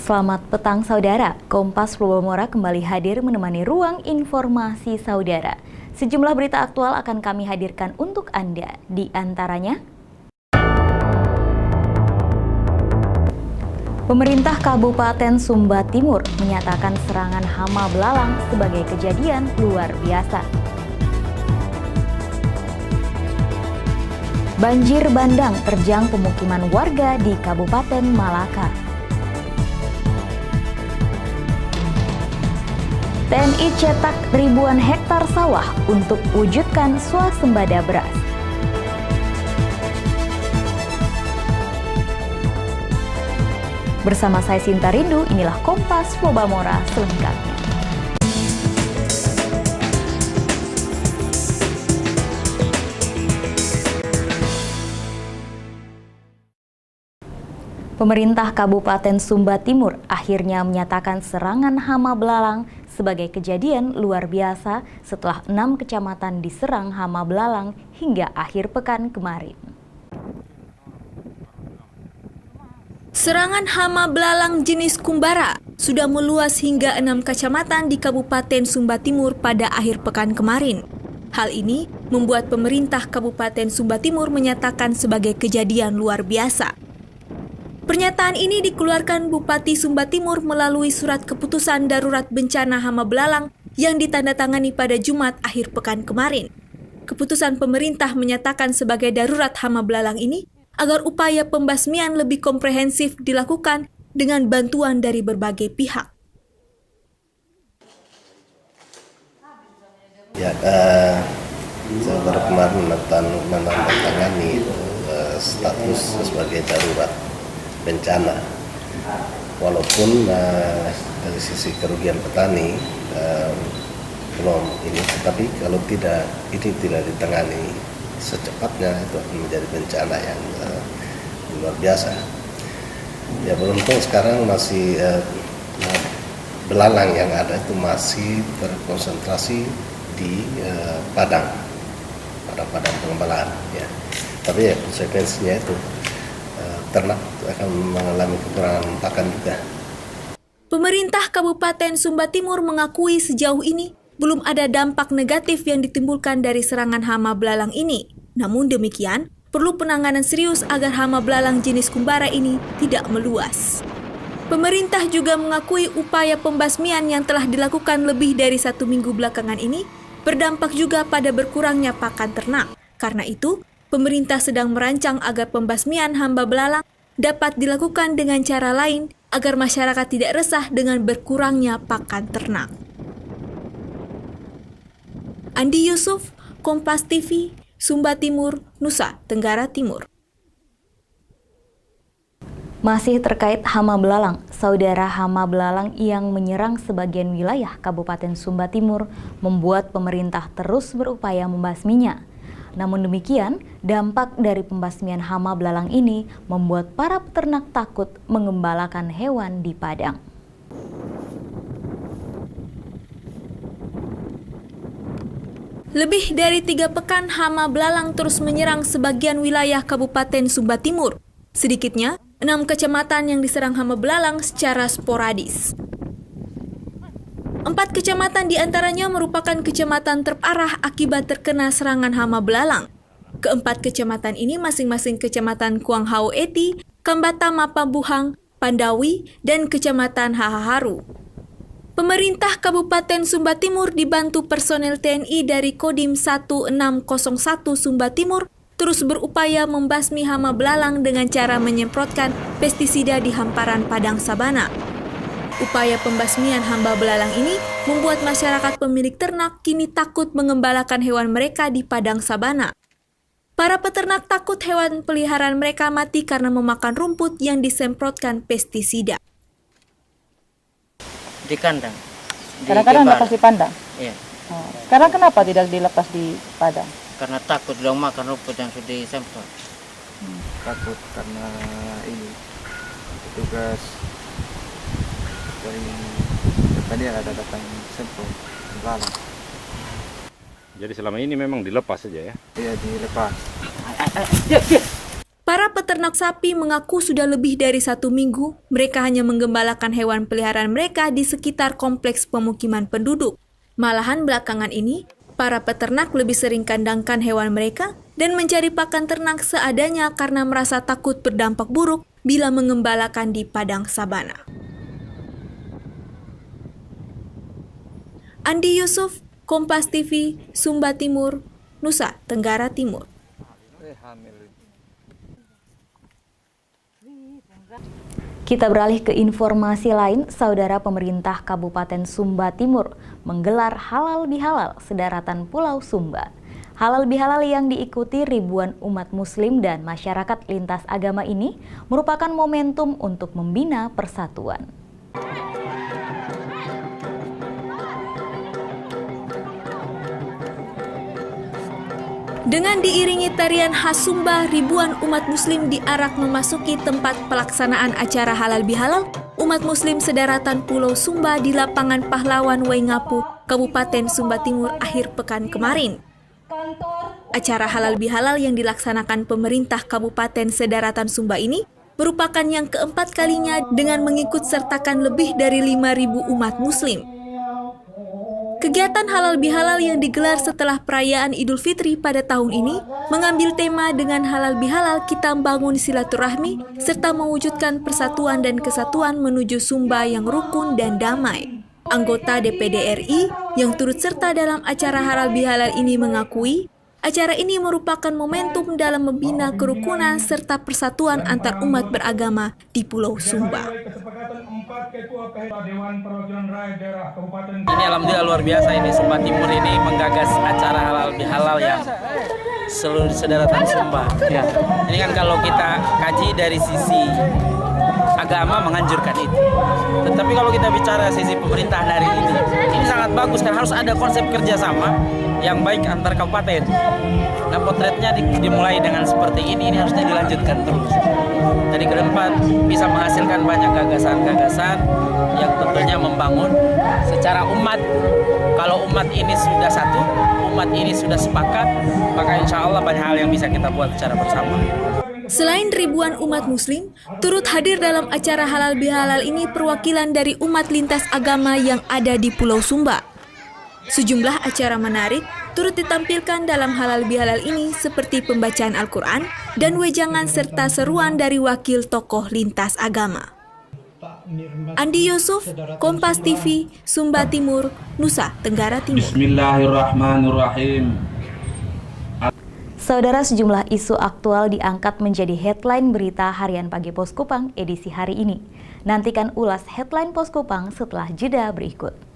Selamat petang saudara, Kompas Flowamora kembali hadir menemani ruang informasi saudara. Sejumlah berita aktual akan kami hadirkan untuk Anda, di antaranya pemerintah Kabupaten Sumba Timur menyatakan serangan hama belalang sebagai kejadian luar biasa. Banjir bandang terjang pemukiman warga di Kabupaten Malaka. TNI cetak ribuan hektar sawah untuk wujudkan swasembada beras. Bersama saya Sinta Rindu, inilah Kompas Flowamora selengkapnya. Pemerintah Kabupaten Sumba Timur akhirnya menyatakan serangan hama belalang sebagai kejadian luar biasa setelah 6 kecamatan diserang hama belalang hingga akhir pekan kemarin. Serangan hama belalang jenis kumbara sudah meluas hingga 6 kecamatan di Kabupaten Sumba Timur pada akhir pekan kemarin. Hal ini membuat pemerintah Kabupaten Sumba Timur menyatakan sebagai kejadian luar biasa. Pernyataan ini dikeluarkan Bupati Sumba Timur melalui surat keputusan darurat bencana hama belalang yang ditandatangani pada Jumat akhir pekan kemarin. Keputusan pemerintah menyatakan sebagai darurat hama belalang ini agar upaya pembasmian lebih komprehensif dilakukan dengan bantuan dari berbagai pihak. Ya, saya baru kemarin menandatangani status sebagai darurat bencana, walaupun dari sisi kerugian petani belum ini, tetapi kalau ini tidak ditangani secepatnya itu akan menjadi bencana yang luar biasa. Ya beruntung sekarang masih belalang yang ada itu masih terkonsentrasi di padang pengembalaan, ya. Tapi ya konsekuensinya itu ternak akan mengalami kekurangan pakan juga. Pemerintah Kabupaten Sumba Timur mengakui sejauh ini belum ada dampak negatif yang ditimbulkan dari serangan hama belalang ini. Namun demikian, perlu penanganan serius agar hama belalang jenis kumbara ini tidak meluas. Pemerintah juga mengakui upaya pembasmian yang telah dilakukan lebih dari 1 minggu belakangan ini berdampak juga pada berkurangnya pakan ternak. Karena itu, pemerintah sedang merancang agar pembasmian hama belalang dapat dilakukan dengan cara lain agar masyarakat tidak resah dengan berkurangnya pakan ternak. Andi Yusuf, Kompas TV, Sumba Timur, Nusa Tenggara Timur. Masih terkait hama belalang, saudara, hama belalang yang menyerang sebagian wilayah Kabupaten Sumba Timur membuat pemerintah terus berupaya membasminya. Namun demikian, dampak dari pembasmian hama belalang ini membuat para peternak takut mengembalakan hewan di padang. Lebih dari 3 pekan hama belalang terus menyerang sebagian wilayah Kabupaten Sumba Timur. Sedikitnya, 6 kecamatan yang diserang hama belalang secara sporadis. 4 kecamatan diantaranya merupakan kecamatan terparah akibat terkena serangan hama belalang. Keempat kecamatan ini masing-masing kecamatan Kuanghao Eti, Kambata Mapabuhang, Pandawi, dan kecamatan Hahaharu. Pemerintah Kabupaten Sumba Timur dibantu personel TNI dari Kodim 1601 Sumba Timur terus berupaya membasmi hama belalang dengan cara menyemprotkan pestisida di hamparan padang sabana. Upaya pembasmian hama belalang ini membuat masyarakat pemilik ternak kini takut mengembalakan hewan mereka di padang sabana. Para peternak takut hewan peliharaan mereka mati karena memakan rumput yang disemprotkan pestisida. Di kandang. Kadang-kadang lepas di pandang? Iya. Oh. Sekarang kenapa tidak dilepas di padang? Karena takut dong makan rumput yang sudah disemprot. Takut karena ini petugas dari pertanian ada datang semprot belalang. Jadi selama ini memang dilepas saja ya? Iya, dilepas. Para peternak peternak sapi mengaku sudah lebih dari 1 minggu mereka hanya menggembalakan hewan peliharaan mereka di sekitar kompleks pemukiman penduduk. Malahan belakangan ini, para peternak lebih sering kandangkan hewan mereka dan mencari pakan ternak seadanya karena merasa takut berdampak buruk bila mengembalakan di padang sabana. Andi Yusuf, Kompas TV, Sumba Timur, Nusa Tenggara Timur. Kita beralih ke informasi lain. Saudara, pemerintah Kabupaten Sumba Timur menggelar Halal Bihalal sedaratan Pulau Sumba. Halal Bihalal yang diikuti ribuan umat muslim dan masyarakat lintas agama ini merupakan momentum untuk membina persatuan. Dengan diiringi tarian khas Sumba, ribuan umat muslim diarak memasuki tempat pelaksanaan acara Halal Bihalal umat muslim sedaratan Pulau Sumba di lapangan Pahlawan Waingapu, Kabupaten Sumba Timur akhir pekan kemarin. Acara Halal Bihalal yang dilaksanakan pemerintah Kabupaten Sedaratan Sumba ini merupakan yang keempat kalinya dengan mengikut sertakan lebih dari 5.000 umat muslim. Kegiatan Halal Bihalal yang digelar setelah perayaan Idul Fitri pada tahun ini mengambil tema dengan Halal Bihalal kita membangun silaturahmi serta mewujudkan persatuan dan kesatuan menuju Sumba yang rukun dan damai. Anggota DPD RI yang turut serta dalam acara Halal Bihalal ini mengakui acara ini merupakan momentum dalam membina kerukunan serta persatuan antar umat beragama di Pulau Sumba. Ini alhamdulillah luar biasa, ini Sumba Timur ini menggagas acara Halal Bihalal yang seluruh sedaratan Sumba. Ya. Ini kan kalau kita kaji dari sisi agama menganjurkan itu. Tetapi kalau kita bicara sisi pemerintahan hari ini sangat bagus kan, harus ada konsep kerjasama yang baik antar kabupaten. Nah, potretnya dimulai dengan seperti ini harusnya dilanjutkan terus. Jadi ke depan bisa menghasilkan banyak gagasan-gagasan yang tentunya membangun secara umat. Kalau umat ini sudah satu, umat ini sudah sepakat, maka insya Allah banyak hal yang bisa kita buat secara bersama. Selain ribuan umat muslim, turut hadir dalam acara Halal Bihalal ini perwakilan dari umat lintas agama yang ada di Pulau Sumba. Sejumlah acara menarik turut ditampilkan dalam Halal Bihalal ini seperti pembacaan Al-Quran dan wejangan serta seruan dari wakil tokoh lintas agama. Andi Yusuf, Kompas TV, Sumba Timur, Nusa Tenggara Timur. Bismillahirrahmanirrahim. Saudara, sejumlah isu aktual diangkat menjadi headline berita harian Pagi Pos Kupang edisi hari ini. Nantikan ulas headline Pos Kupang setelah jeda berikut.